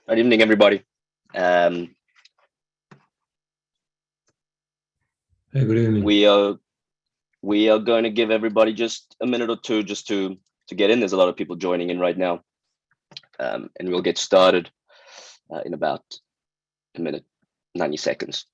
Good evening, everybody. Hey, good evening. We are going to give everybody just a minute or two just to get in. There's a lot of people joining in right now, and we'll get started in about a minute, 90 seconds.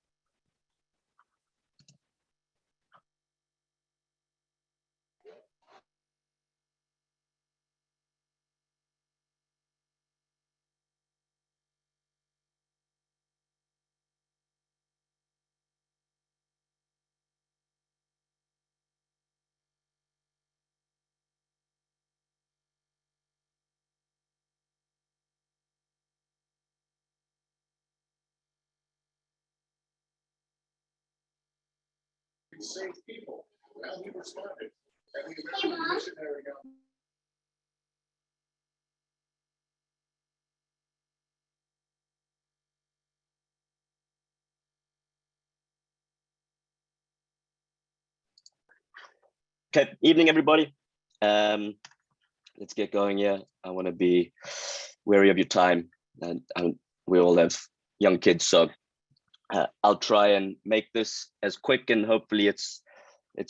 Save people. Well, he responded. And he missionary on. Okay, evening, everybody. Let's get going. Yeah, I want to be wary of your time, and we all have young kids, so I'll try and make this as quick, and hopefully it's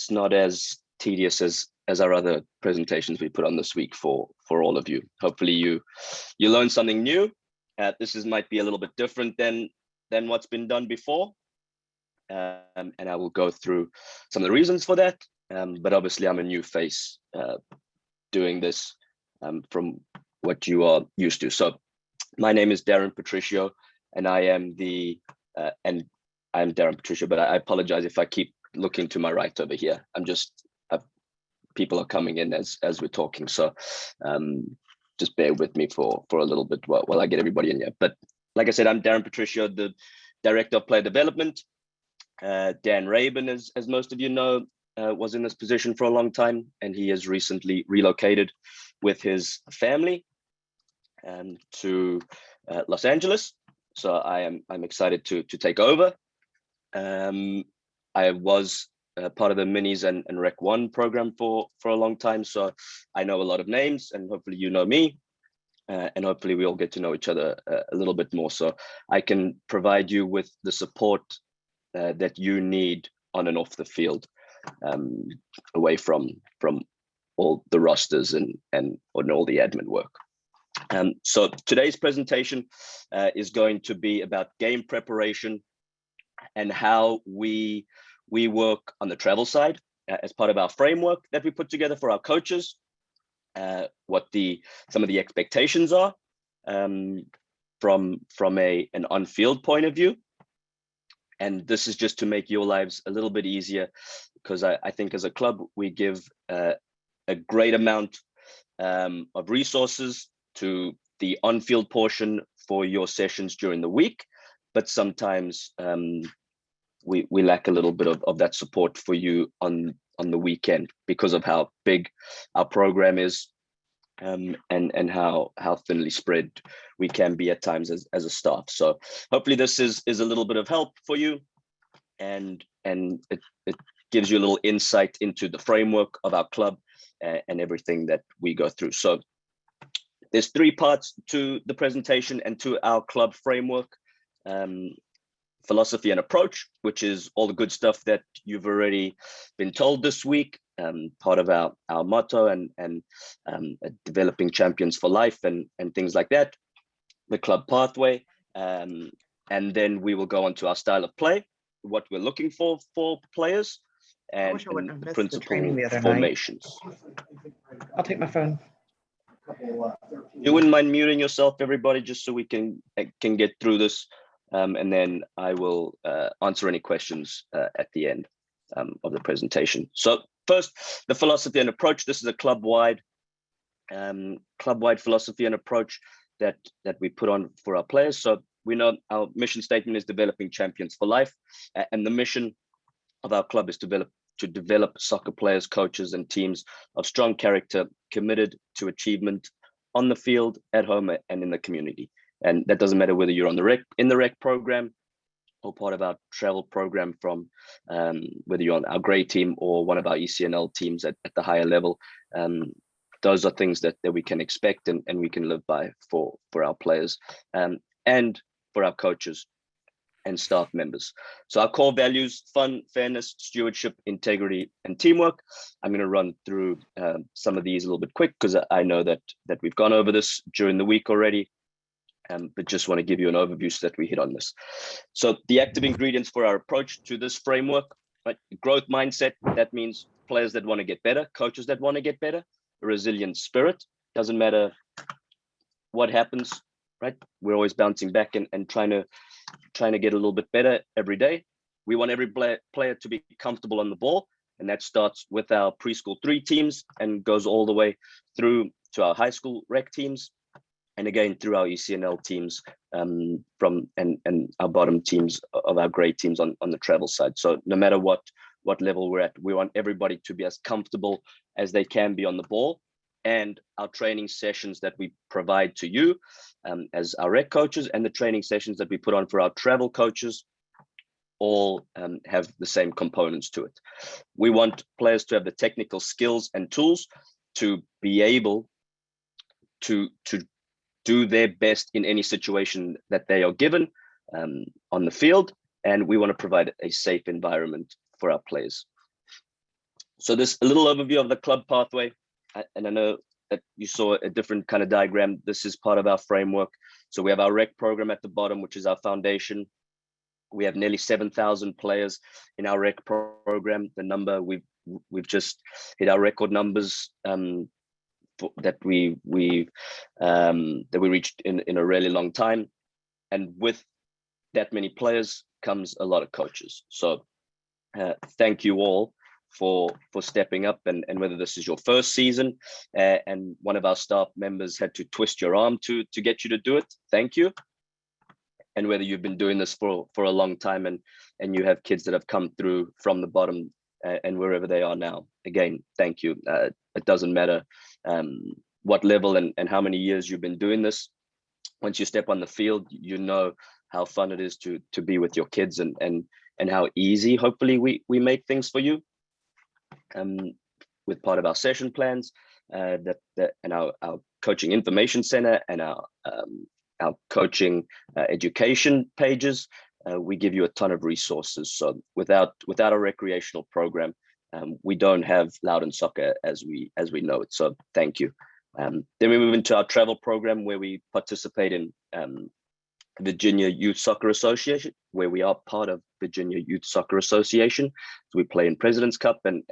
not as tedious as our other presentations we put on this week for all of you. Hopefully you learn something new. This might be a little bit different than what's been done before, and I will go through some of the reasons for that. But obviously I'm a new face doing this from what you are used to. So my name is Darren Patricio, and I am I'm Darren Patricio, but I apologize if I keep looking to my right over here. I'm just people are coming in as we're talking, so just bear with me for a little bit while I get everybody in here. But like I said, I'm Darren Patricio, the Director of Player Development. Dan Rabin, as most of you know, was in this position for a long time, and he has recently relocated with his family to Los Angeles. So I'm excited to take over. I was part of the Minis and Rec 1 program for a long time, so I know a lot of names, and hopefully you know me, and hopefully we all get to know each other a little bit more, so I can provide you with the support that you need on and off the field, away from all the rosters and all the admin work. So today's presentation is going to be about game preparation and how we work on the travel side as part of our framework that we put together for our coaches, what some of the expectations are from an on-field point of view. And this is just to make your lives a little bit easier, because I think as a club, we give a great amount of resources to the on-field portion for your sessions during the week, but sometimes we lack a little bit of that support for you on the weekend because of how big our program is, and how thinly spread we can be at times as a staff. So hopefully this is a little bit of help for you, and it gives you a little insight into the framework of our club and everything that we go through. So there's 3 parts to the presentation and to our club framework. Philosophy and approach, which is all the good stuff that you've already been told this week, part of our motto and developing champions for life and things like that, the club pathway, and then we will go on to our style of play, what we're looking for players, and principal formations. I'll take my phone. You wouldn't mind muting yourself, everybody, just so we can get through this, and then I will answer any questions at the end of the presentation. So first, the philosophy and approach. This is a club-wide philosophy and approach that we put on for our players. So we know our mission statement is developing champions for life, and the mission of our club is to develop soccer players, coaches, and teams of strong character, committed to achievement on the field, at home, and in the community. And that doesn't matter whether you're in the rec program or part of our travel program, from whether you're on our grey team or one of our ECNL teams at the higher level. Those are things that we can expect and we can live by for our players. and for our coaches and staff members. So our core values: fun, fairness, stewardship, integrity, and teamwork. I'm going to run through some of these a little bit quick because I know that we've gone over this during the week already, but just want to give you an overview so that we hit on this. So the active ingredients for our approach to this framework: right? Growth mindset. That means players that want to get better, coaches that want to get better, a resilient spirit. Doesn't matter what happens, right? We're always bouncing back and trying to get a little bit better every day. We want every player to be comfortable on the ball, and that starts with our preschool 3 teams and goes all the way through to our high school rec teams, and again through our ECNL teams, from our bottom teams of our grade teams on the travel side. So no matter what level we're at, we want everybody to be as comfortable as they can be on the ball. And our training sessions that we provide to you as our rec coaches, and the training sessions that we put on for our travel coaches, all have the same components to it. We want players to have the technical skills and tools to be able to do their best in any situation that they are given on the field, and we want to provide a safe environment for our players. So this a little overview of the club pathway. And I know that you saw a different kind of diagram. This is part of our framework. So we have our rec program at the bottom, which is our foundation. We have nearly 7,000 players in our rec program. The number we've just hit our record numbers that we reached in a really long time. And with that many players comes a lot of coaches. So thank you all for stepping up, and whether this is your first season and one of our staff members had to twist your arm to get you to do it, thank you. And whether you've been doing this for a long time and you have kids that have come through from the bottom and wherever they are now, again, thank you. It doesn't matter what level and how many years you've been doing this. Once you step on the field, you know how fun it is to be with your kids and how easy, hopefully, we make things for you. With part of our session plans, and our coaching information center and our coaching education pages, we give you a ton of resources. So without a recreational program, we don't have Loudoun Soccer as we know it. So thank you. Then we move into our travel program, where we participate in Virginia Youth Soccer Association, where we are part of Virginia Youth Soccer Association. So we play in President's Cup and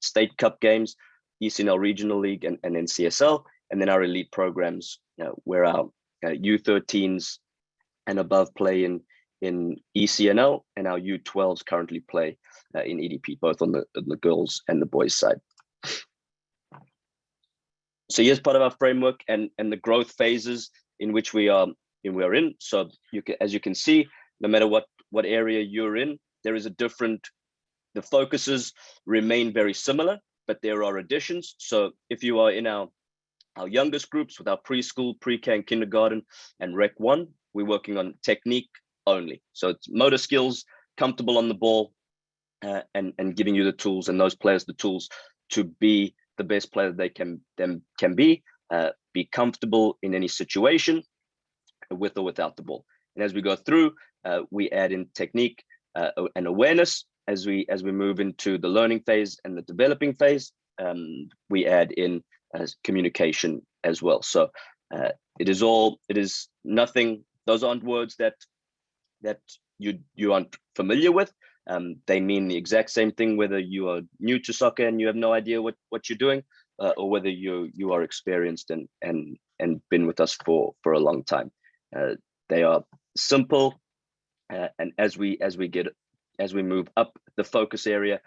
State Cup games, ECNL Regional League and NCSL, and then our elite programs, where our U13s and above play in ECNL, and our U12s currently play in EDP, both on the girls and the boys side. So here's part of our framework and the growth phases in which we are in. So as you can see, no matter what area you're in, there is a different, the focuses remain very similar, but there are additions. So if you are in our youngest groups with our preschool, pre-K and kindergarten and Rec 1, we're working on technique only. So it's motor skills, comfortable on the ball, and giving you the tools and those players the tools to be the best player they can be comfortable in any situation, with or without the ball. And as we go through, we add in technique and awareness. As we move into the learning phase and the developing phase, we add in communication as well. So it is nothing. Those aren't words that you aren't familiar with. They mean the exact same thing, whether you are new to soccer and you have no idea what you're doing, or whether you are experienced and been with us for a long time. They are simple, and as we move up the focus area,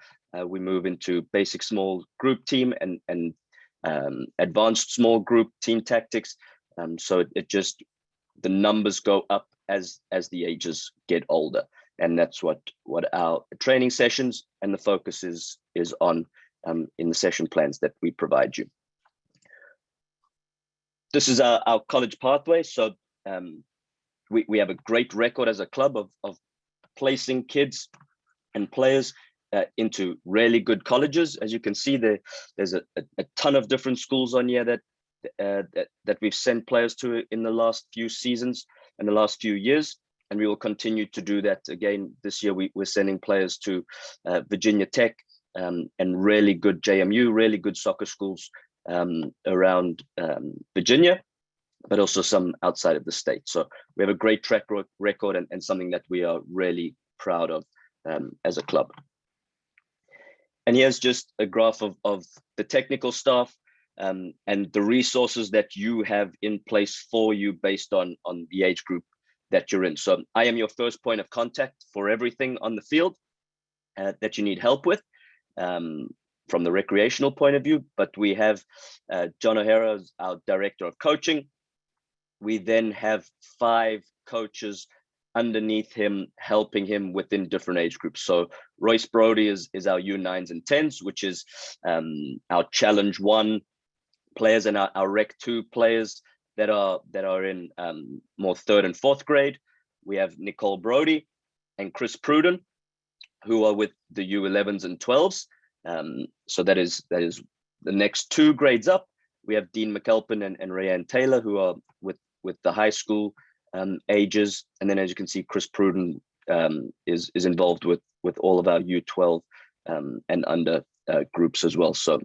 we move into basic small group team and advanced small group team tactics. So it just, the numbers go up as the ages get older, and that's what our training sessions and the focus is on in the session plans that we provide you. This is our college pathway. So we have a great record as a club of placing kids and players into really good colleges. As you can see, there's a ton of different schools on here that we've sent players to in the last few seasons. in the last few years, and we will continue to do that again this year. We're sending players to Virginia Tech and really good JMU, really good soccer schools around Virginia, but also some outside of the state. So we have a great track record and something that we are really proud of as a club. And here's just a graph of the technical staff and the resources that you have in place for you based on the age group that you're in. So I am your first point of contact for everything on the field that you need help with from the recreational point of view. But we have John O'Hara as our director of coaching. We then have 5 coaches underneath him, helping him within different age groups. So Royce Brody is our U9s and 10s, which is our Challenge 1 players and our Rec 2 players that are in more 3rd and 4th grade. We have Nicole Brody and Chris Pruden, who are with the U11s and 12s. So that is the next 2 grades up. We have Dean McAlpin and Rayanne Taylor, who are with the high school ages. And then as you can see, Chris Pruden is involved with all of our U12 and under groups as well. So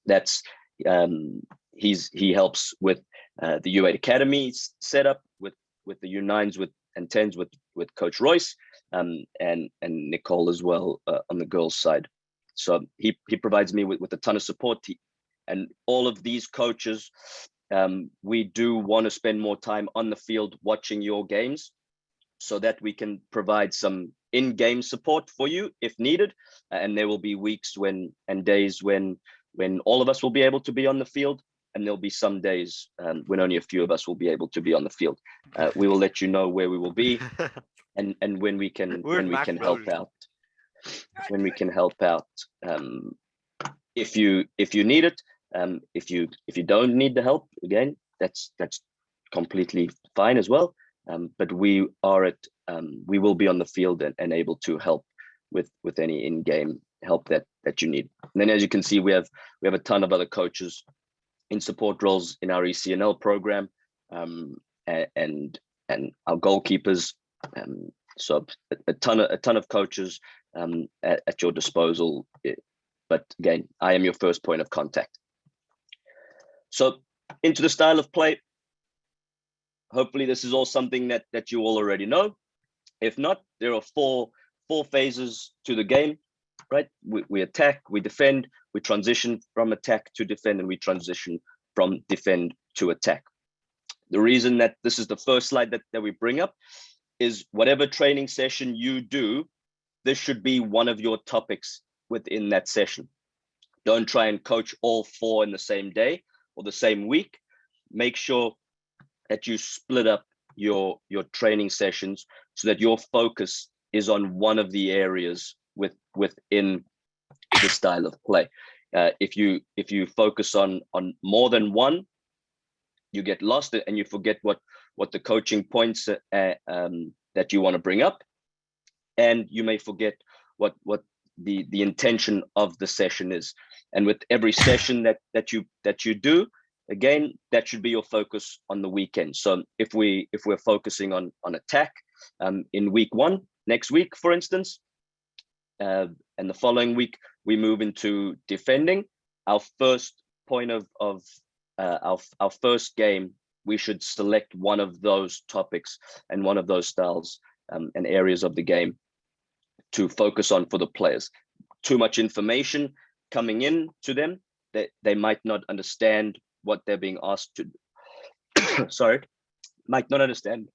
that's he helps with the U8 Academy setup with the U9s and 10s with Coach Royce and Nicole as well on the girls' side. So he provides me with a ton of support. And all of these coaches, we do want to spend more time on the field watching your games so that we can provide some in-game support for you if needed. And there will be weeks and days when all of us will be able to be on the field, and there'll be some days when only a few of us will be able to be on the field. We will let you know where we will be and when we can help out. When we can help out if you need it. If you don't need the help, again, that's completely fine as well. But we will be on the field and able to help with any in-game help that you need. And then as you can see, we have a ton of other coaches in support roles in our ECNL program and our goalkeepers. So a ton of coaches at your disposal. But again, I am your first point of contact. So into the style of play, hopefully this is all something that you all already know. If not, there are four phases to the game, right? We attack, we defend, we transition from attack to defend, and we transition from defend to attack. The reason that this is the first slide that we bring up is whatever training session you do, this should be one of your topics within that session. Don't try and coach all 4 in the same day or the same week. Make sure that you split up your training sessions so that your focus is on one of the areas within the style of play. If you focus on more than one, you get lost and you forget what the coaching points that you want to bring up, and you may forget what the intention of the session is. And with every session that you do, again, that should be your focus on the weekend. So if we're focusing on attack in week 1, next week, for instance, and the following week we move into defending, our first point of our first game, we should select one of those topics and one of those styles and areas of the game to focus on for the players. Too much information coming in to them, that they might not understand what they're being asked to might not understand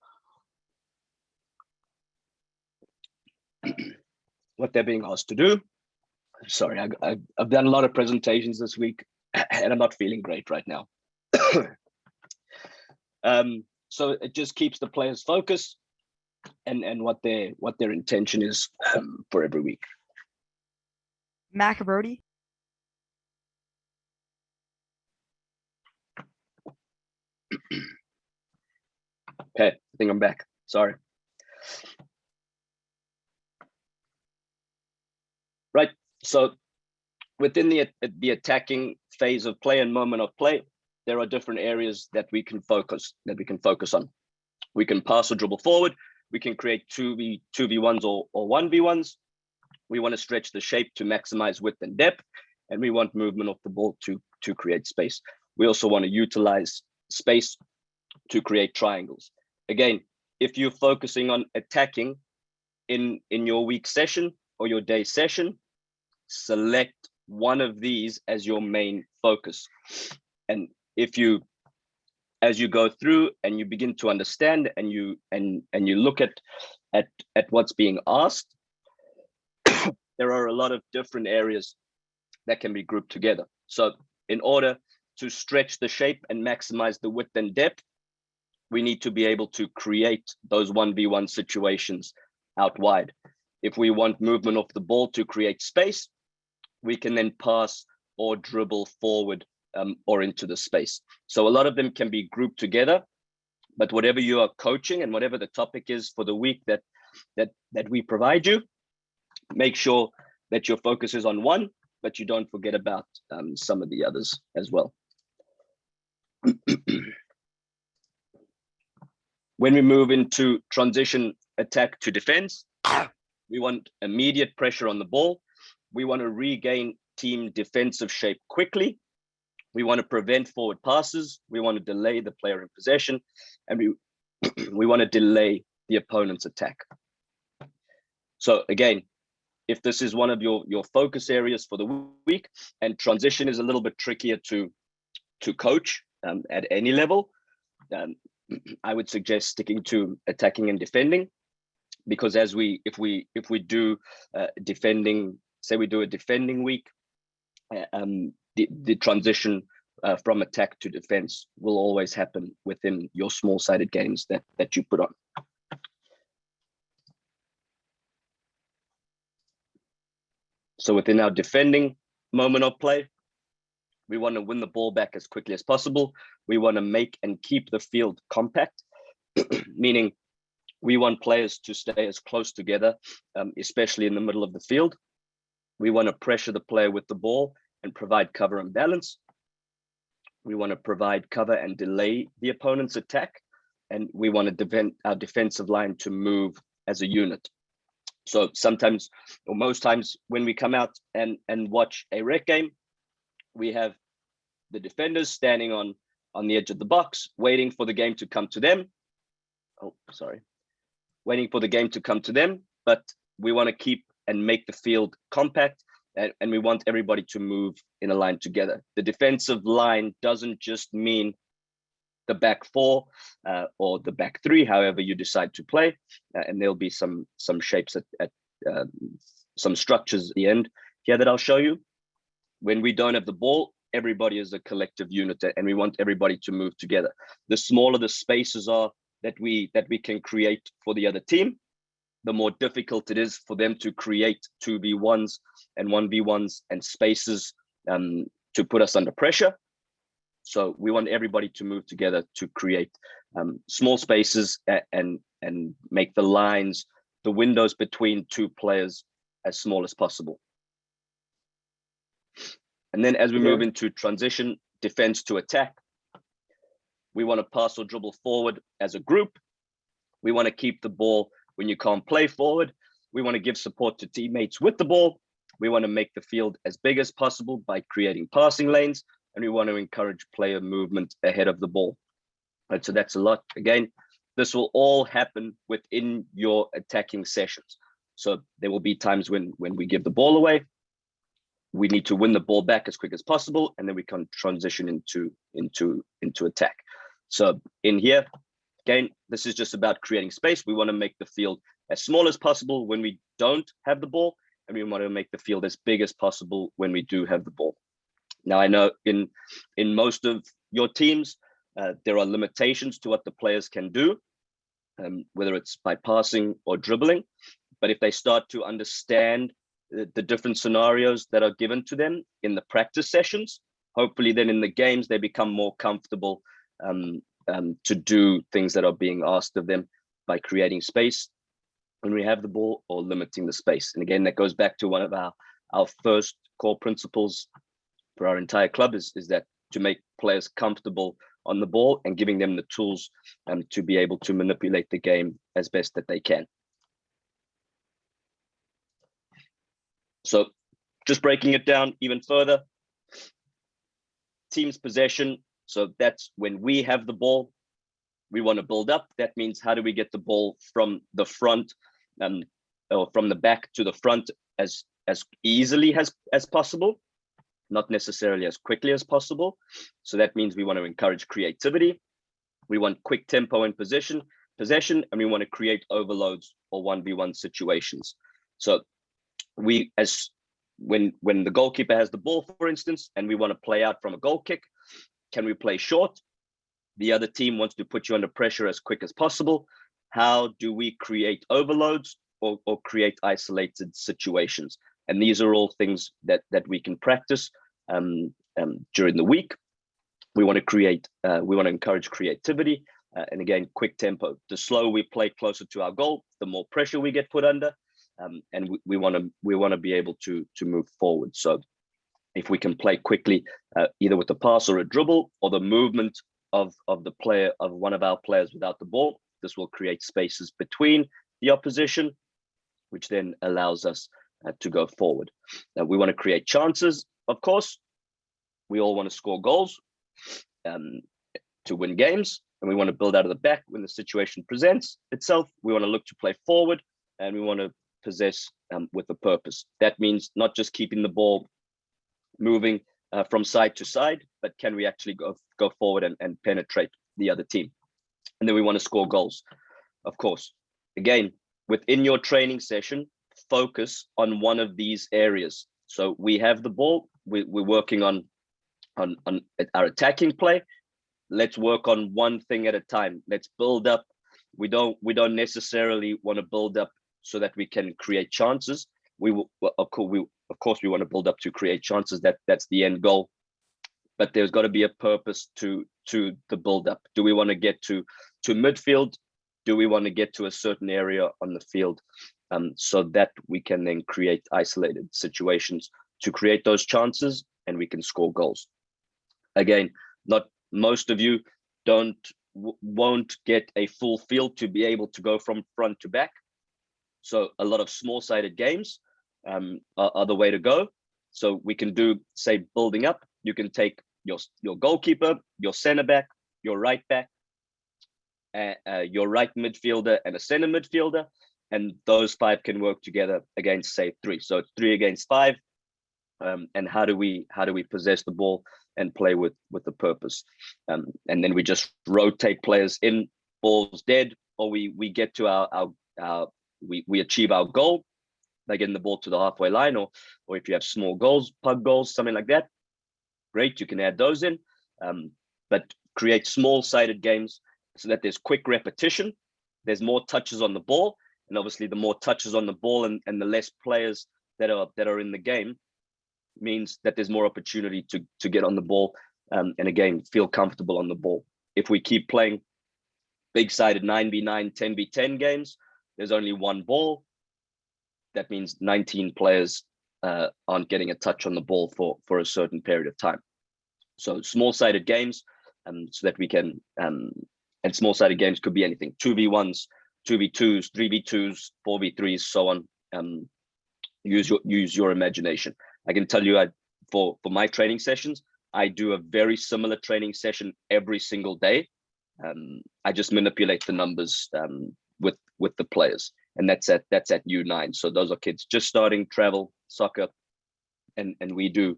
what they're being asked to do. Sorry, I've done a lot of presentations this week and I'm not feeling great right now. So it just keeps the players focused and what their intention is for every week. Macabrody. Okay, I think I'm back. Sorry. Right. So within the attacking phase of play and moment of play, there are different areas that we can focus on. We can pass or dribble forward. We can create 2v1s or 1v1s. We want to stretch the shape to maximize width and depth, and we want movement of the ball to create space. We also want to utilize space to create triangles. Again, if you're focusing on attacking in your week session or your day session, select one of these as your main focus. And if you, as you go through and you begin to understand and you look at what's being asked, there are a lot of different areas that can be grouped together. So in order to stretch the shape and maximize the width and depth, we need to be able to create those 1v1 situations out wide. If we want movement of the ball to create space, we can then pass or dribble forward or into the space. So a lot of them can be grouped together, but whatever you are coaching and whatever the topic is for the week that we provide you, make sure that your focus is on one, but you don't forget about some of the others as well. When we move into transition attack to defense, we want immediate pressure on the ball. We want to regain team defensive shape quickly. We want to prevent forward passes. We want to delay the player in possession, and we want to delay the opponent's attack. So again, if this is one of your focus areas for the week, and transition is a little bit trickier to coach at any level, I would suggest sticking to attacking and defending, because if we do defending, say we do a defending week, the transition from attack to defense will always happen within your small-sided games that you put on. So within our defending moment of play, we want to win the ball back as quickly as possible. We want to make and keep the field compact, meaning we want players to stay as close together, especially in the middle of the field. We want to pressure the player with the ball and provide cover and balance. We want to provide cover and delay the opponent's attack. And we want to defend our defensive line to move as a unit. So sometimes, or most times, when we come out and watch a rec game, we have the defenders standing on the edge of the box, waiting for the game to come to them. Waiting for the game to come to them, but we want to keep and make the field compact, and we want everybody to move in a line together. The defensive line doesn't just mean the back four or the back three, however you decide to play, and there'll be some shapes at some structures at the end here that I'll show you. When we don't have the ball, everybody is a collective unit, and we want everybody to move together. The smaller the spaces are that we can create for the other team, the more difficult it is for them to create 2v1s and 1v1s and spaces to put us under pressure. So we want everybody to move together to create small spaces and make the lines, the windows between two players as small as possible. And then as we move into transition defense to attack, we want to pass or dribble forward as a group. We want to keep the ball when you can't play forward. We want to give support to teammates with the ball. We want to make the field as big as possible by creating passing lanes, and we want to encourage player movement ahead of the ball. Right, so that's a lot. Again, this will all happen within your attacking sessions. So there will be times when we give the ball away. We need to win the ball back as quick as possible, and then we can transition into attack. So in here, again, this is just about creating space. We want to make the field as small as possible when we don't have the ball, and we want to make the field as big as possible when we do have the ball. Now, I know in most of your teams, there are limitations to what the players can do, whether it's by passing or dribbling. But if they start to understand the different scenarios that are given to them in the practice sessions, hopefully then in the games, they become more comfortable to do things that are being asked of them by creating space when we have the ball or limiting the space. And again, that goes back to one of our first core principles for our entire club is that to make players comfortable on the ball and giving them the tools to be able to manipulate the game as best that they can. So just breaking it down even further, team's possession. So that's when we have the ball, we want to build up. That means how do we get the ball from the front or from the back to the front as easily as possible, not necessarily as quickly as possible. So that means we want to encourage creativity. We want quick tempo and possession, and we want to create overloads or 1v1 situations. So when the goalkeeper has the ball, for instance, and we want to play out from a goal kick, can we play short? The other team wants to put you under pressure as quick as possible. How do we create overloads or create isolated situations? And these are all things that we can practice during the week. We want to encourage creativity, and again, quick tempo. The slower we play closer to our goal, the more pressure we get put under, and we want to be able to move forward. So if we can play quickly, either with a pass or a dribble, or the movement of one of our players without the ball, this will create spaces between the opposition, which then allows us to go forward. We want to create chances, of course. We all want to score goals to win games, and we want to build out of the back when the situation presents itself. We want to look to play forward, and we want to possess with a purpose. That means not just keeping the ball moving from side to side, but can we actually go forward and penetrate the other team? And then we want to score goals, of course. Again, within your training session, focus on one of these areas. So we have the ball, we're working on our attacking play. Let's work on one thing at a time. Let's build up. We don't necessarily want to build up so that we can create chances. Of course we want to build up to create chances. That's the end goal. But there's got to be a purpose to the build up. Do we want to get to midfield? Do we want to get to a certain area on the field, so that we can then create isolated situations to create those chances and we can score goals? Again, not most of you won't get a full field to be able to go from front to back. So a lot of small-sided games are the way to go. So we can do, say, building up. You can take your goalkeeper, your center back, your right back, your right midfielder, and a center midfielder, and those five can work together against, say, three. So it's 3 against 5. And how do we possess the ball and play with a purpose? And then we just rotate players in, balls dead, or we get to we achieve our goal by getting the ball to the halfway line, or if you have small goals, pug goals, something like that, great, you can add those in. But create small-sided games so that there's quick repetition, there's more touches on the ball, and obviously the more touches on the ball and the less players that are in the game means that there's more opportunity to get on the ball, and again, feel comfortable on the ball. If we keep playing big-sided 9v9, 10v10 games, there's only one ball. That means 19 players aren't getting a touch on the ball for a certain period of time. So small-sided games, so that we can, and small-sided games could be anything: 2v1s, 2v2s, 3v2s, 4v3s, so on. Use your imagination. I can tell you, for my training sessions, I do a very similar training session every single day. I just manipulate the numbers with the players, and that's at U9. So those are kids just starting travel soccer, and we do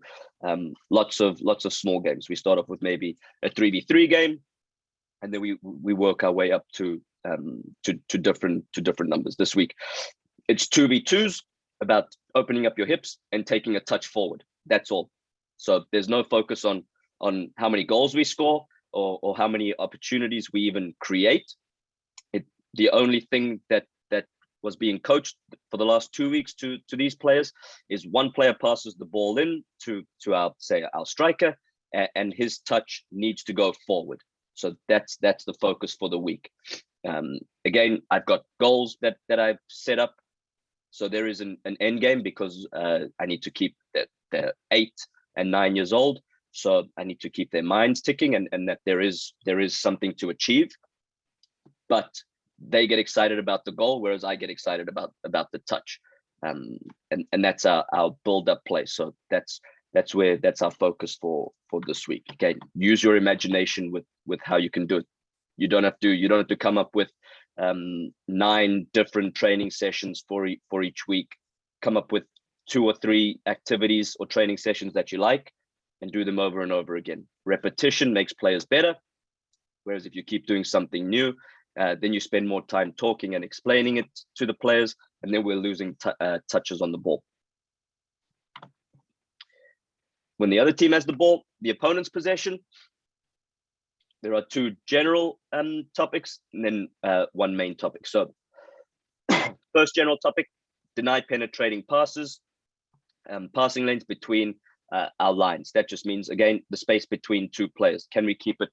lots of small games. We start off with maybe a 3v3 game, and then we work our way up to different numbers. This week, it's 2v2s, about opening up your hips and taking a touch forward. That's all. So there's no focus on how many goals we score or how many opportunities we even create. The only thing that was being coached for the last 2 weeks to these players is one player passes the ball in to our striker, and his touch needs to go forward. So that's the focus for the week. Again, I've got goals that I've set up. So there is an end game, because I need to keep the 8 and 9 years old So I need to keep their minds ticking, and that there is something to achieve. But they get excited about the goal, whereas I get excited about the touch. And that's our build-up play. So that's our focus for this week. Okay, use your imagination with how you can do it. You don't have to come up with 9 different training sessions for each week. Come up with 2 or 3 activities or training sessions that you like, and do them over and over again. Repetition makes players better. Whereas if you keep doing something new, then you spend more time talking and explaining it to the players, and then we're losing touches on the ball. When the other team has the ball, the opponent's possession, there are 2 general topics and then 1 main topic. So first general topic, deny penetrating passes, passing lanes between our lines. That just means, again, the space between 2 players. Can we keep it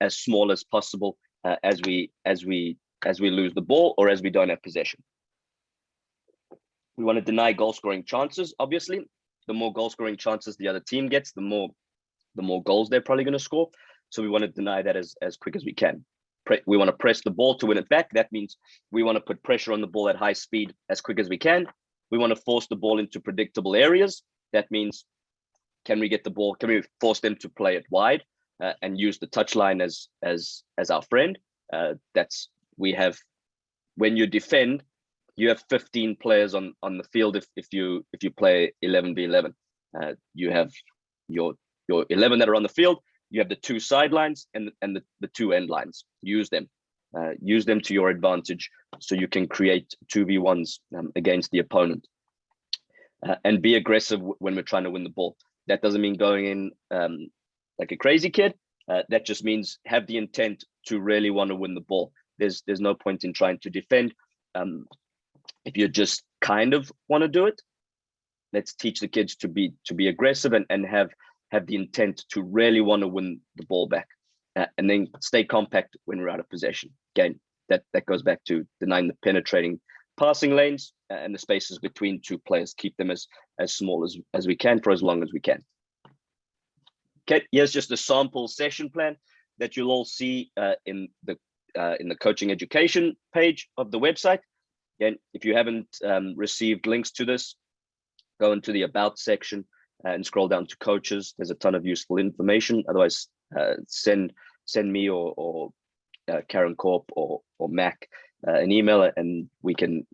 as small as possible as we lose the ball or as we don't have possession? We want to deny goal scoring chances. Obviously, the more goal scoring chances the other team gets, the more goals they're probably going to score. So we want to deny that as quick as we can. We want to press the ball to win it back. That means we want to put pressure on the ball at high speed as quick as we can. We want to force the ball into predictable areas. That means, can we get the ball? Can we force them to play it wide and use the touchline as our friend? When you defend, you have 15 players on the field. If you play 11v11, you have your 11 that are on the field. You have the 2 sidelines and the 2 end lines. Use them to your advantage, so you can create 2v1s against the opponent. And be aggressive when we're trying to win the ball. That doesn't mean going in like a crazy kid. That just means have the intent to really want to win the ball. There's no point in trying to defend. If you just kind of want to do it, let's teach the kids to be aggressive and have the intent to really want to win the ball back, and then stay compact when we're out of possession. Again, that goes back to denying the penetrating passing lanes and the spaces between 2 players. Keep them as small as we can for as long as we can. Okay, here's just a sample session plan that you'll all see in the coaching education page of the website. Again, if you haven't received links to this, go into the about section and scroll down to coaches. There's a ton of useful information. Otherwise, send me or Karen Corp or Mac an email, and we can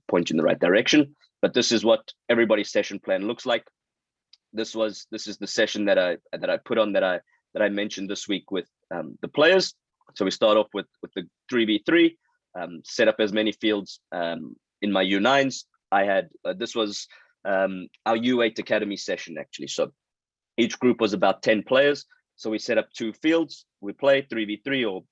point you in the right direction. But this is what everybody's session plan looks like. This is the session that I put on that I mentioned this week with the players. So we start off with the 3v3, set up as many fields. In my U9s, I had this was our U8 Academy session, actually. So each group was about 10 players. So we set up 2 fields. We play 3v3 or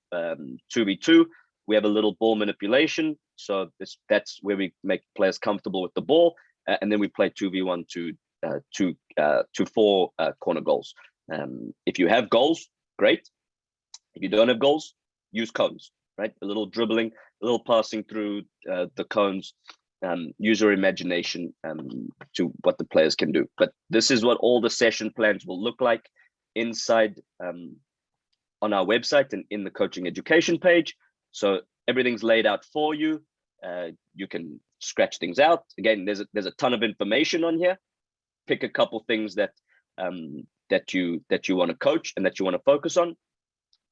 2v2. We have a little ball manipulation. So that's where we make players comfortable with the ball. And then we play 2v1 to 4 corner goals. If you have goals, great. If you don't have goals, use cones, right? A little dribbling, a little passing through the cones. Use your imagination to what the players can do. But this is what all the session plans will look like inside on our website and in the coaching education page. So everything's laid out for you. You can scratch things out. Again, there's a ton of information on here. Pick a couple things that you want to coach and that you want to focus on,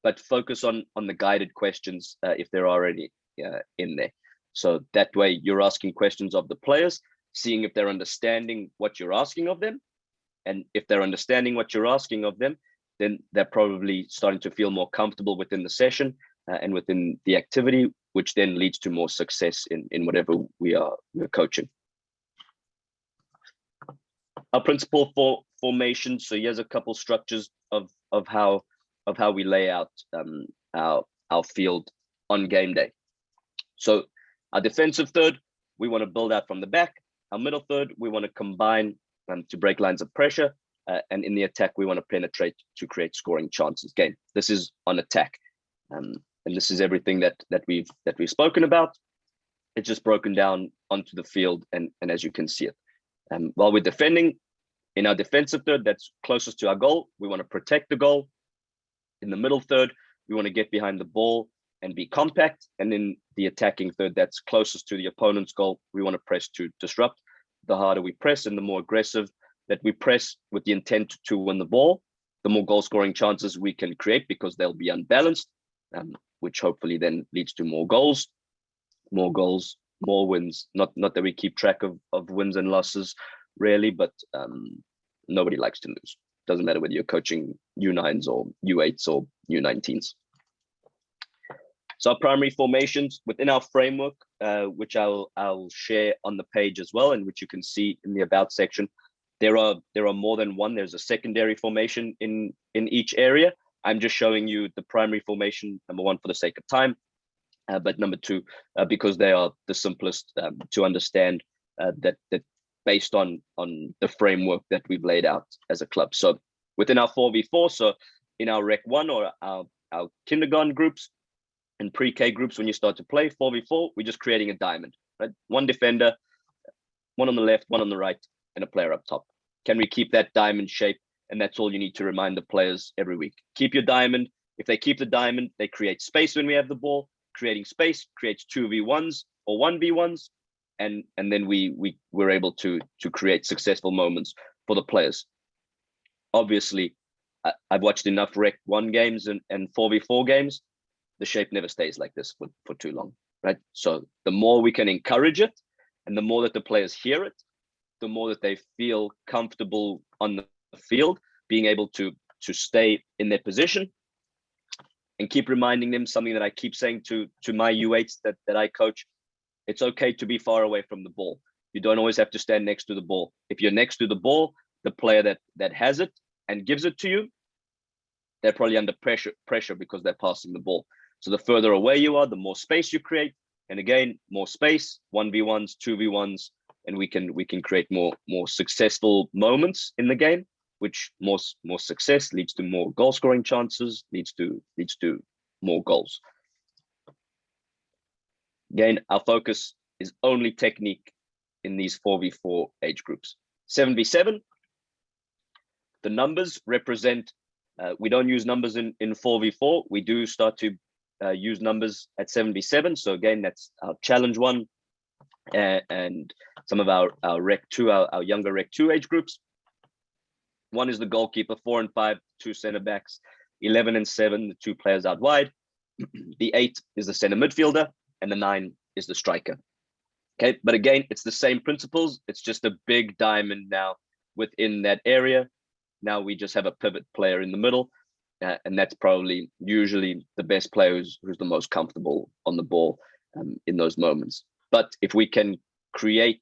but focus on the guided questions if there are any in there. So that way you're asking questions of the players, seeing if they're understanding what you're asking of them. And if they're understanding what you're asking of them, then they're probably starting to feel more comfortable within the session and within the activity, which then leads to more success in whatever we're coaching. Our principle for formation. So here's a couple structures of how we lay out our field on game day. So our defensive third, we want to build out from the back. Our middle third, we want to combine to break lines of pressure. And in the attack, we want to penetrate to create scoring chances. Again, this is on attack. And this is everything that we've spoken about. It's just broken down onto the field, and as you can see it. While we're defending, In our defensive third, that's closest to our goal, we want to protect the goal. In the middle third, we want to get behind the ball and be compact. And in the attacking third, that's closest to the opponent's goal, we want to press to disrupt. The harder we press and the more aggressive that we press with the intent to win the ball, the more goal scoring chances we can create because they'll be unbalanced, which hopefully then leads to more goals, more wins. Not that we keep track of wins and losses really, but nobody likes to lose. Doesn't matter whether you're coaching U9s or U8s or U19s. So our primary formations within our framework, which I'll share on the page as well, and which you can see in the about section, there are more than one. There's a secondary formation in each area. I'm just showing you the primary formation, number one, for the sake of time, but number two, because they are the simplest to understand, that based on the framework that we've laid out as a club. So within our 4v4, so in our Rec 1 or our kindergarten groups and pre-K groups, when you start to play 4v4, we're just creating a diamond, right? One defender, one on the left, one on the right, and a player up top. Can we keep that diamond shape? And that's all you need to remind the players every week. Keep your diamond. If they keep the diamond, they create space when we have the ball. Creating space creates 2v1s or 1v1s. And then we're able to create successful moments for the players. Obviously, I've watched enough Rec 1 games and 4v4 games. The shape never stays like this for too long, right? So the more we can encourage it and the more that the players hear it, the more that they feel comfortable on the field, being able to stay in their position, and keep reminding them something that I keep saying to my U8s that I coach. It's okay to be far away from the ball. You don't always have to stand next to the ball. If you're next to the ball, the player that has it and gives it to you, they're probably under pressure because they're passing the ball. So the further away you are, the more space you create. And again, more space, 1v1s, 2v1s, and we can create more successful moments in the game, which more success leads to more goal scoring chances, leads to more goals. Again, our focus is only technique in these 4v4 age groups. 7v7, the numbers represent, we don't use numbers in 4v4. We do start to use numbers at 7v7. So again, that's our challenge 1 and some of our Rec 2, our younger Rec 2 age groups. 1 is the goalkeeper, 4 and 5, 2 center backs, 11 and 7, the 2 players out wide. The 8 is the center midfielder, and the 9 is the striker. Okay, but again, it's the same principles. It's just a big diamond now within that area. Now we just have a pivot player in the middle, and that's probably usually the best player who's the most comfortable on the ball in those moments. But if we can create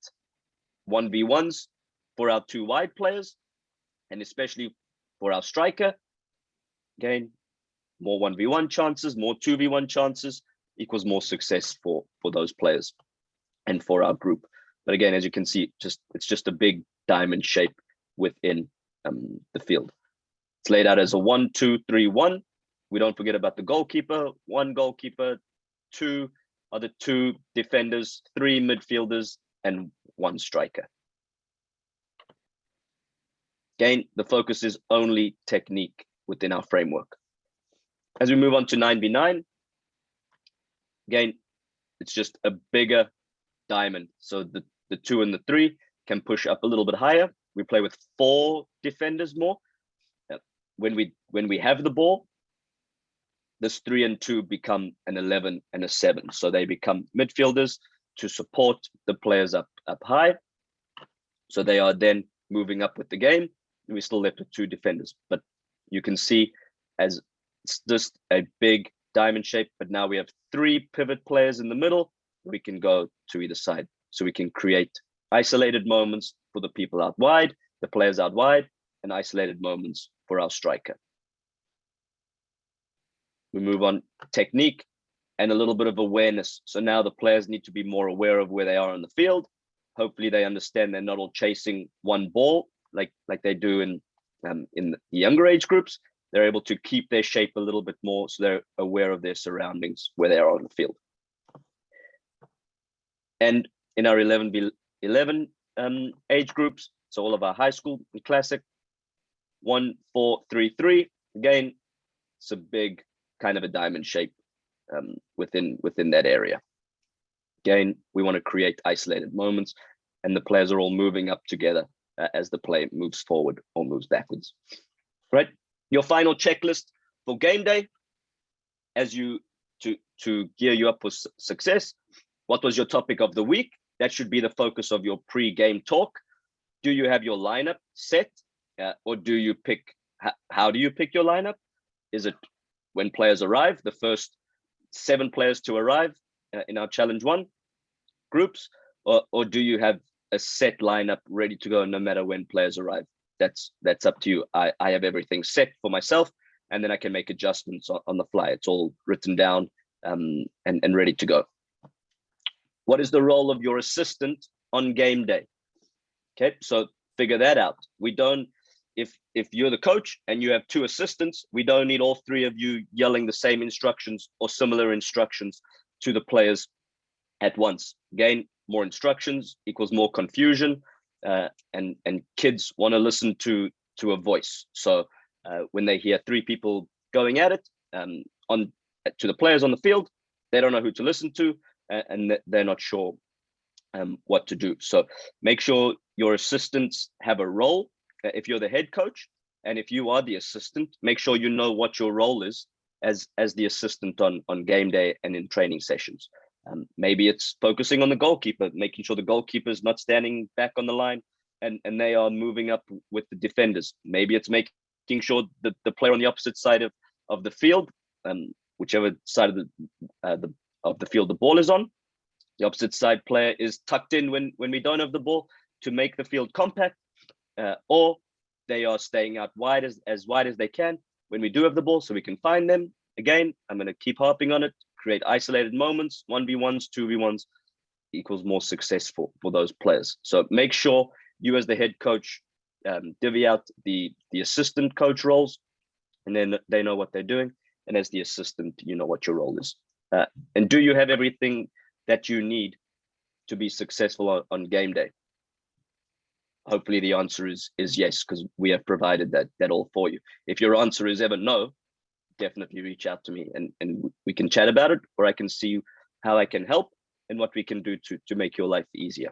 1v1s for our 2 wide players, and especially for our striker, again, more 1v1 chances, more 2v1 chances equals more success for those players and for our group. But again, as you can see, it's just a big diamond shape within the field. It's laid out as a 1-2-3-1. We don't forget about the goalkeeper. 1 goalkeeper, 2 are the 2 defenders, 3 midfielders, and 1 striker. Again, the focus is only technique within our framework. As we move on to 9v9, again, it's just a bigger diamond. So the 2 and the 3 can push up a little bit higher. We play with 4 defenders more. When we have the ball, this 3 and 2 become an 11 and a 7. So they become midfielders to support the players up high. So they are then moving up with the game. And we're still left with 2 defenders. But you can see as it's just a big diamond shape, but now we have 3 pivot players in the middle. We can go to either side. So we can create isolated moments for the people out wide, the players out wide, and isolated moments for our striker. We move on technique and a little bit of awareness. So now the players need to be more aware of where they are on the field. Hopefully they understand they're not all chasing one ball like they do in the younger age groups. They're able to keep their shape a little bit more, so they're aware of their surroundings where they are on the field. And in our 11v11 age groups, So all of our high school and classic, 1-4-3-3. Again, it's a big kind of a diamond shape within that area. Again, we want to create isolated moments, and the players are all moving up together as the play moves forward or moves backwards. Right. Your final checklist for game day, as you to gear you up for success. What was your topic of the week? That should be the focus of your pre-game talk. Do you have your lineup set, or do you pick? How do you pick your lineup? Is it when players arrive, the first 7 players to arrive in our challenge 1 groups, or do you have a set lineup ready to go no matter when players arrive? That's up to you. I have everything set for myself, and then I can make adjustments on the fly. It's all written down and ready to go. What is the role of your assistant on game day? Okay, so figure that out. We don't, if you're the coach and you have 2 assistants, we don't need all 3 of you yelling the same instructions or similar instructions to the players at once. Again, more instructions equals more confusion, and kids want to listen to a voice. So when they hear 3 people going at it to the players on the field, they don't know who to listen to, and they're not sure what to do. So make sure your assistants have a role. If you're the head coach, and if you are the assistant, make sure you know what your role is as the assistant on game day and in training sessions. Maybe it's focusing on the goalkeeper, making sure the goalkeeper is not standing back on the line and they are moving up with the defenders. Maybe it's making sure that the player on the opposite side of the field, whichever side of the field the ball is on, the opposite side player is tucked in when we don't have the ball to make the field compact, or they are staying out wide as wide as they can when we do have the ball so we can find them. Again, I'm going to keep harping on it. Create isolated moments, 1v1s, 2v1s equals more success for those players. So make sure you as the head coach divvy out the assistant coach roles, and then they know what they're doing. And as the assistant, you know what your role is. And do you have everything that you need to be successful on game day? Hopefully the answer is yes, because we have provided that all for you. If your answer is ever no, definitely reach out to me and we can chat about it, or I can see how I can help and what we can do to make your life easier.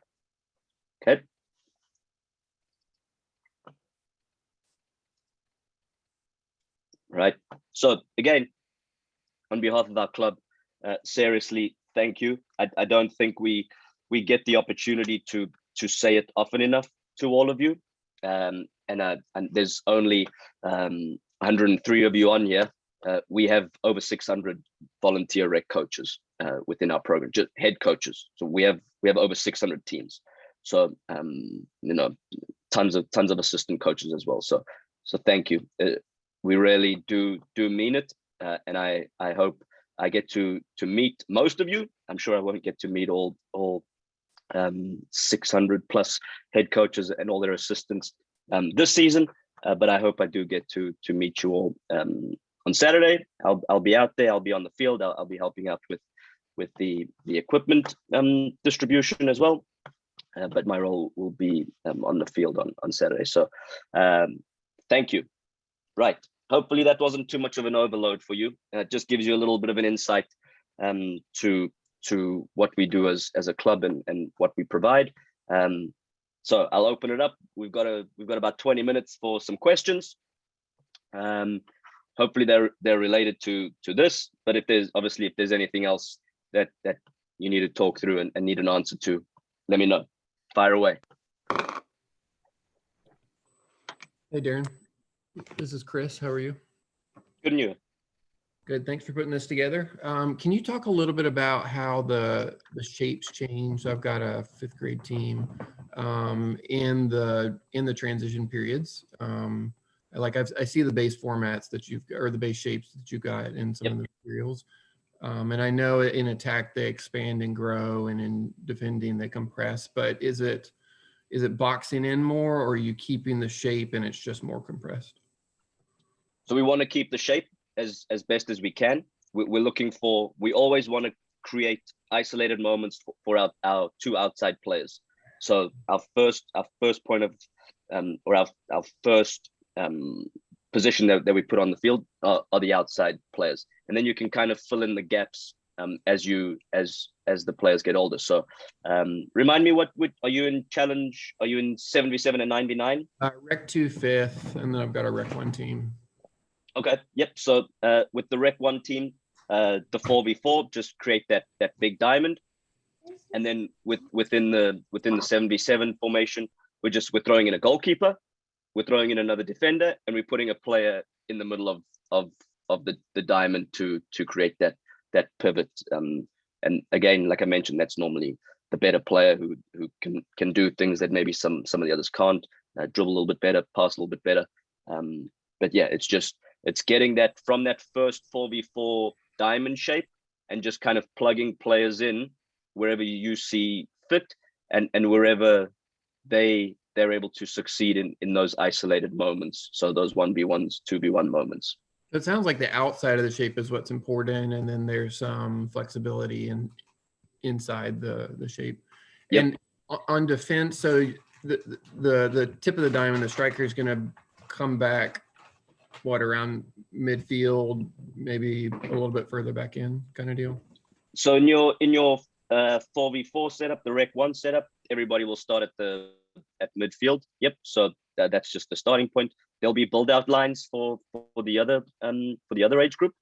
Okay. Right. So again, on behalf of our club, seriously, thank you. I don't think we get the opportunity to say it often enough to all of you. And there's only 103 of you on here. We have over 600 volunteer rec coaches within our program, just head coaches. So we have over 600 teams. So tons of assistant coaches as well. So thank you. We really do mean it, and I hope I get to meet most of you. I'm sure I won't get to meet all 600 plus head coaches and all their assistants this season, but I hope I do get to meet you all on Saturday. I'll be out there. I'll be on the field. I'll be helping out with the equipment distribution as well. But my role will be on the field on Saturday. So thank you. Right. Hopefully that wasn't too much of an overload for you. It just gives you a little bit of an insight to what we do as a club and what we provide. So I'll open it up. We've got about 20 minutes for some questions. Hopefully they're related to this, but if there's anything else that you need to talk through and need an answer to, let me know. Fire away. Hey, Darren. This is Chris. How are you? Good, and you? Good. Thanks for putting this together. Can you talk a little bit about how the shapes change? I've got a 5th grade team in the transition periods. I see the base formats that or the base shapes that you got in some of the materials. And I know in attack they expand and grow, and in defending they compress. But is it boxing in more, or are you keeping the shape and it's just more compressed? So we want to keep the shape as best as we can. We always want to create isolated moments for our 2 outside players. So our first point of or our first position that we put on the field are the outside players, and then you can kind of fill in the gaps as the players get older. So remind me, what are you in challenge? Are you in 7v7 and 9v9? Rec 2 fifth, and then I've got a Rec 1 team. Okay, yep. So with the Rec 1 team, the 4v4, just create that big diamond, and then within the 7v7 formation, we're throwing in a goalkeeper, we're throwing in another defender, and we're putting a player in the middle of the diamond to create that pivot. And again, like I mentioned, that's normally the better player who can do things that maybe some of the others can't. Dribble a little bit better, pass a little bit better. But yeah, it's getting that from that first 4v4 diamond shape and just kind of plugging players in wherever you see fit, and wherever they're able to succeed in those isolated moments. So those 1v1s, 2v1 moments. It sounds like the outside of the shape is what's important, and then there's some flexibility inside the shape. Yep. And on defense, so the tip of the diamond, the striker is going to come back, around midfield, maybe a little bit further back in, kind of deal. So in your 4v4 setup, the Rec 1 setup, everybody will start at midfield. Yep. So that's just the starting point. There'll be build out lines for the other age group.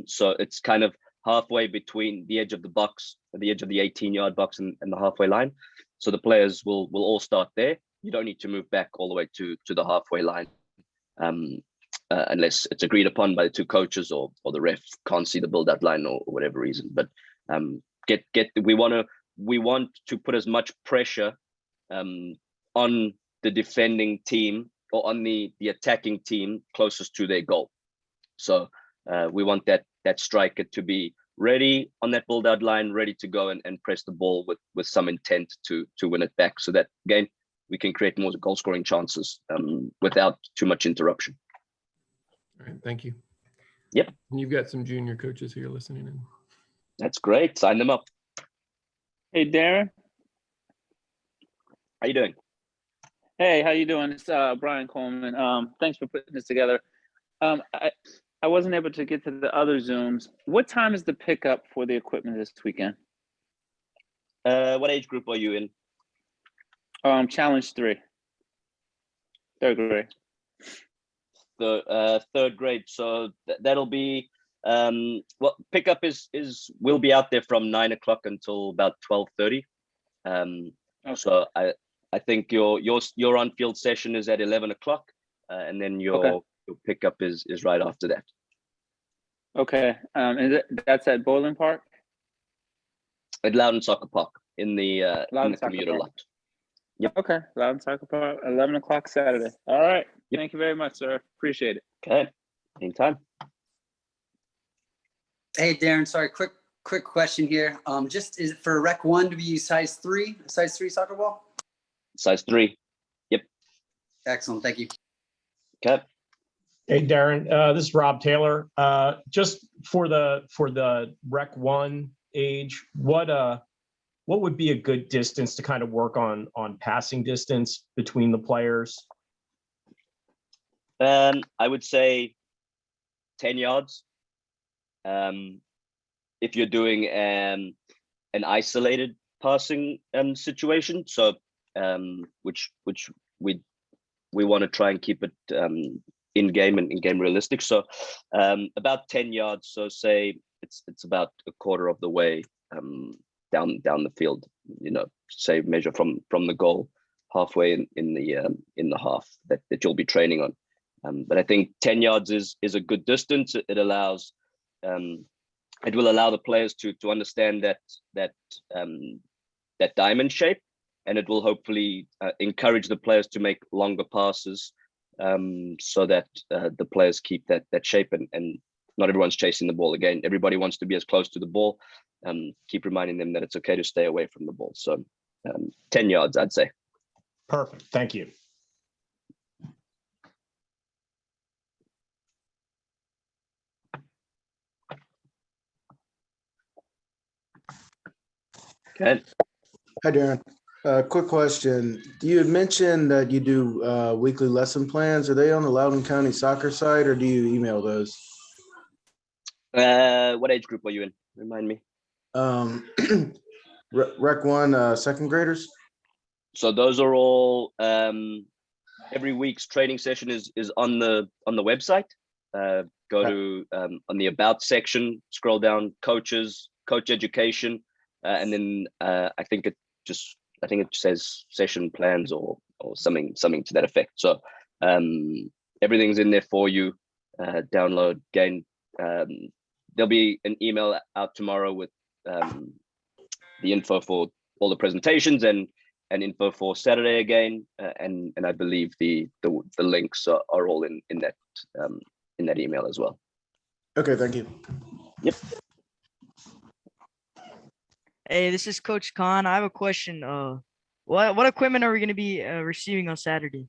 So it's kind of halfway between the edge of the box, the edge of the 18-yard box, and the halfway line. So the players will all start there. You don't need to move back all the way to the halfway line, unless it's agreed upon by the two coaches or the ref can't see the build out line or whatever reason. But we want to put as much pressure on the defending team or on the attacking team closest to their goal. So we want that striker to be ready on that build out line, ready to go and press the ball with some intent to win it back, so that again we can create more goal scoring chances without too much interruption. All right, thank you. Yep. And you've got some junior coaches here listening in. That's great. Sign them up. Hey, Darren. How you doing? Hey, how you doing? It's Brian Coleman. Thanks for putting this together. I wasn't able to get to the other Zooms. What time is the pickup for the equipment this weekend? What age group are you in? Challenge 3. Third grade. The third grade. So that'll be pickup will be out there from 9 o'clock until about 12:30. Okay. So I think your on-field session is at 11 o'clock, and then your pickup is right after that. Okay. That's at Bowling Park? At Loudon Soccer Park in the commuter lot. Yep. Okay. Loudon Soccer Park, 11 o'clock Saturday. All right. Yep. Thank you very much, sir. Appreciate it. Okay. Anytime. Hey, Darren. Sorry, quick question here. Just is it for Rec 1 to be size 3 soccer ball? Size 3. Yep. Excellent. Thank you. Okay. Hey, Darren. This is Rob Taylor. Just for the Rec 1 age, what would be a good distance to kind of work on passing distance between the players? I would say 10 yards. If you're doing an isolated passing situation, so which we want to try and keep it in game and in game realistic. So about 10 yards. So say it's about a quarter of the way down the field. Say measure from the goal halfway in the half that you'll be training on. But I think 10 yards is a good distance. It allows it will allow the players to understand that diamond shape, and it will hopefully encourage the players to make longer passes, so that the players keep that shape, and not everyone's chasing the ball. Again, everybody wants to be as close to the ball. Keep reminding them that it's okay to stay away from the ball. So 10 yards, I'd say. Perfect. Thank you. Okay. Hi, Darren. Quick question. You had mentioned that you do weekly lesson plans. Are they on the Loudoun County soccer site or do you email those? What age group are you in? Remind me. Rec 1 second graders? So those are all every week's training session is on the website. Go to on the about section, scroll down coaches, coach education, and then I think it says session plans or something to that effect. So everything's in there for you. Download, gain. There'll be an email out tomorrow with the info for all the presentations and info for Saturday again, and I believe the links are all in that email as well. Okay, thank you. Yep. Hey, this is Coach Khan. I have a question. What equipment are we going to be receiving on Saturday?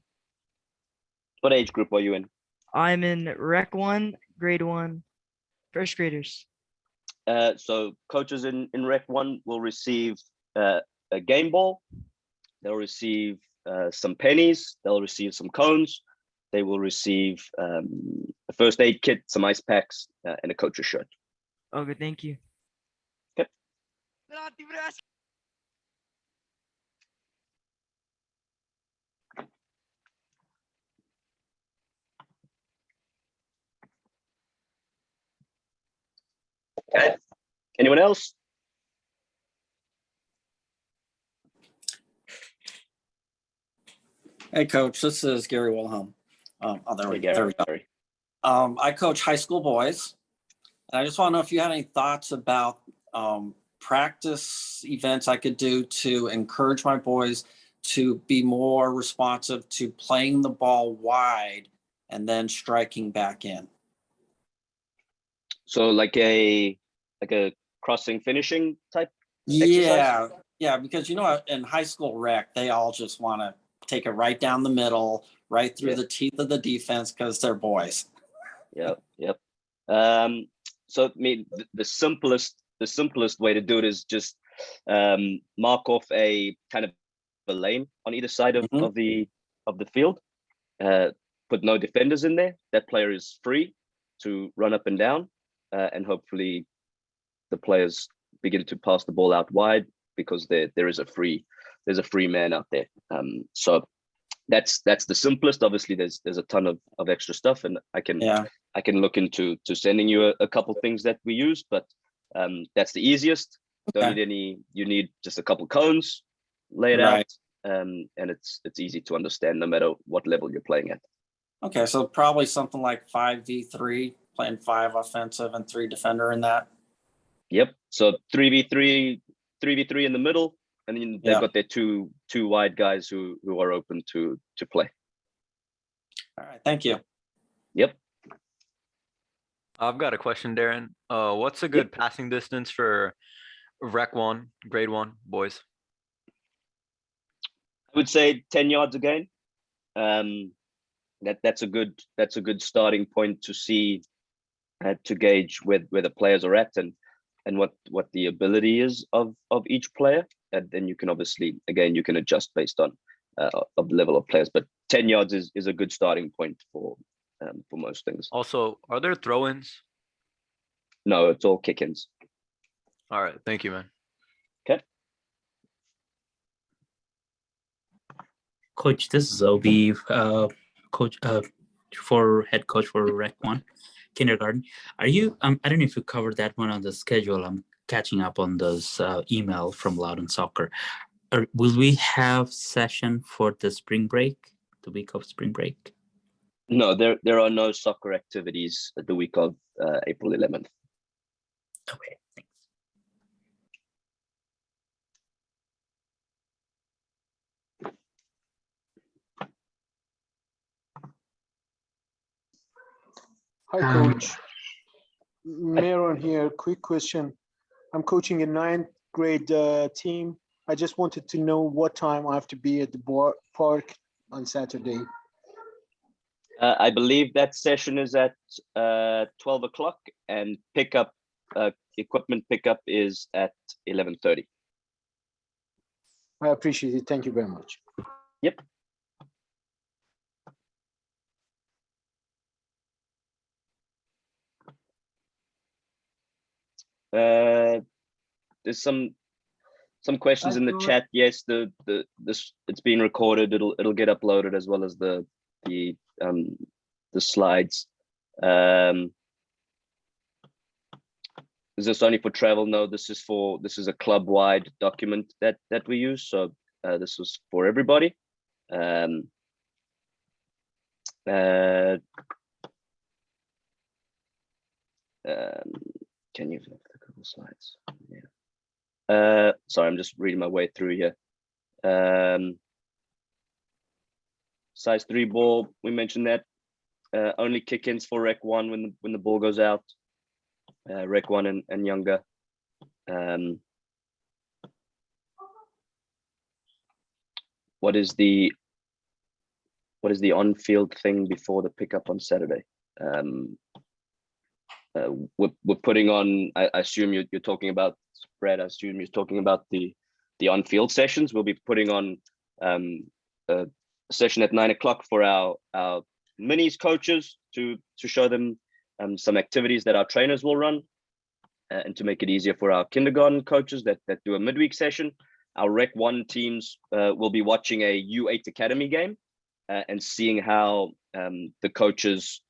What age group are you in? I'm in Rec 1, Grade 1, first graders. So coaches in Rec 1 will receive a game ball. They'll receive some pennies. They'll receive some cones. They will receive a first aid kit, some ice packs, and a coach's shirt. Oh, good. Thank you. Okay. Okay. Anyone else? Hey, Coach, this is Gary Wilhelm. There we go. I coach high school boys. And I just want to know if you had any thoughts about practice events I could do to encourage my boys to be more responsive to playing the ball wide and then striking back in. So like a crossing finishing type exercise? Yeah, because in high school rec, they all just want to take it right down the middle, right through the teeth of the defense because they're boys. Yep. So I mean, the simplest way to do it is just mark off a kind of a lane on either side of the field. Put no defenders in there. That player is free to run up and down, and hopefully the players begin to pass the ball out wide because there's a free man out there. So that's the simplest. Obviously, there's a ton of extra stuff, and I can look into sending you a couple things that we use, but that's the easiest. Okay. Don't need any. You need just a couple cones, lay it out, and it's easy to understand no matter what level you're playing at. Okay, so probably something like 5v3, playing 5 offensive and 3 defender in that. Yep. So 3v3 in the middle, and then they've got their two wide guys who are open to play. All right, thank you. Yep. I've got a question, Darren. What's a good passing distance for Rec 1, Grade 1 boys? I would say 10 yards a game. That's a good starting point to see, to gauge where the players are at and what the ability is of each player, and then you can obviously you can adjust based on of the level of players. But 10 yards is a good starting point for most things. Also, are there throw-ins? No, it's all kick-ins. All right, thank you, man. Okay. Coach, this is Obi, coach for head coach for Rec 1 kindergarten. Are you? I don't know if you covered that one on the schedule. I'm catching up on those email from Loudoun Soccer. Will we have session for the spring break, the week of spring break? No, there are no soccer activities the week of April 11th. Okay, thanks. Hi, Coach. Maron here. Quick question. I'm coaching a 9th grade team. I just wanted to know what time I have to be at the park on Saturday. I believe that session is at 12 o'clock, and equipment pickup is at 11:30. I appreciate it. Thank you very much. Yep. There's some questions in the chat. Yes, this it's being recorded. It'll get uploaded as well as the slides. Is this only for travel? No, this is a club-wide document that we use. So this was for everybody. Can you have a couple slides? Yeah. Sorry, I'm just reading my way through here. Size 3 ball, we mentioned that. Only kick-ins for Rec 1 when the ball goes out. Rec 1 and younger. What is the on-field thing before the pickup on Saturday? We're putting on. I assume you're talking about, Brad. I assume you're talking about the on-field sessions. We'll be putting on a session at 9 o'clock for our minis coaches to show them some activities that our trainers will run, and to make it easier for our kindergarten coaches that do a midweek session. Our Rec 1 teams will be watching a U8 Academy game and seeing how the coaches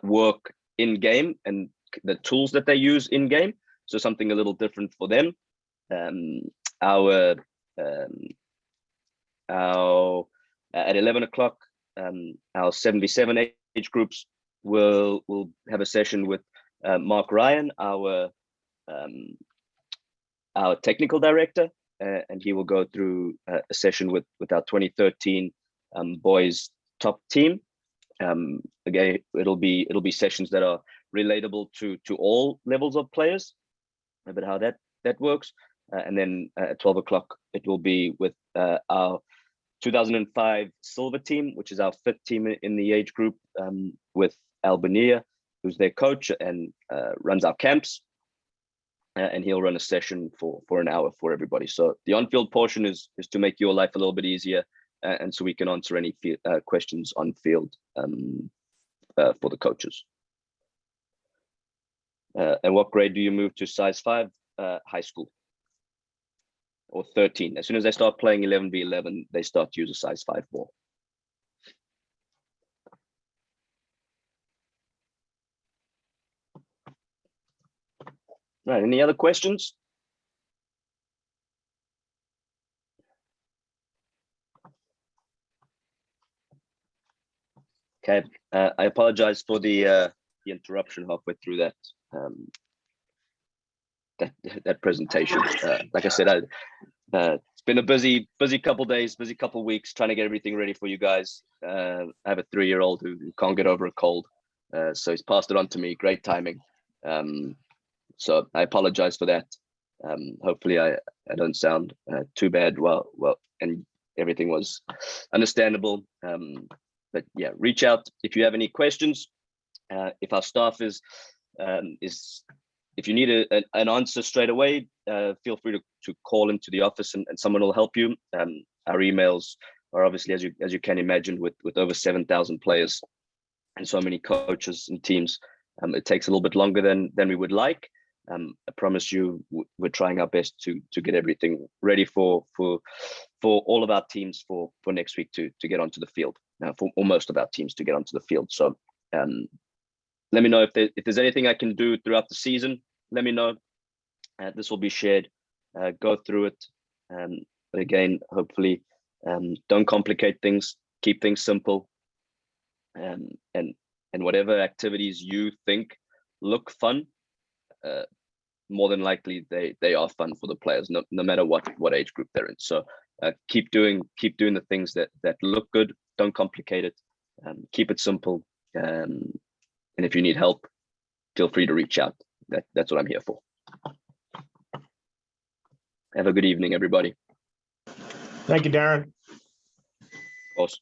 work in game and the tools that they use in game. So something a little different for them. At 11 o'clock, our 77 age groups will have a session with Mark Ryan, our technical director, and he will go through a session with our 2013 boys top team. Again, it'll be sessions that are relatable to all levels of players, but how that works. And then at 12 o'clock, it will be with our 2005 silver team, which is our 5th team in the age group, with Albania, who's their coach and runs our camps. And he'll run a session for an hour for everybody. So the on-field portion is to make your life a little bit easier, and so we can answer any questions on field for the coaches. And what grade do you move to? Size 5, high school, or 13. As soon as they start playing 11v11, they start to use a size 5 ball. Right, any other questions? Okay, I apologize for the interruption halfway through that that presentation. Like I said, it's been a busy couple days, busy couple weeks trying to get everything ready for you guys. I have a 3-year-old who can't get over a cold, so he's passed it on to me. Great timing. So I apologize for that. Hopefully I don't sound too bad. Well, and everything was understandable. But yeah, reach out if you have any questions. If our staff is if you need an answer straight away, feel free to call into the office and someone will help you. Our emails are obviously, as you can imagine, with over 7,000 players and so many coaches and teams, it takes a little bit longer than we would like. I promise you, we're trying our best to get everything ready for all of our teams for next week to get onto the field. For most of our teams to get onto the field. So let me know if there's anything I can do throughout the season. Let me know. This will be shared. Go through it. But again, hopefully, don't complicate things. Keep things simple. And whatever activities you think look fun, more than likely they are fun for the players, no matter what age group they're in. So keep doing the things that look good. Don't complicate it. Keep it simple. And if you need help, feel free to reach out. That's what I'm here for. Have a good evening, everybody. Thank you, Darren. Of course.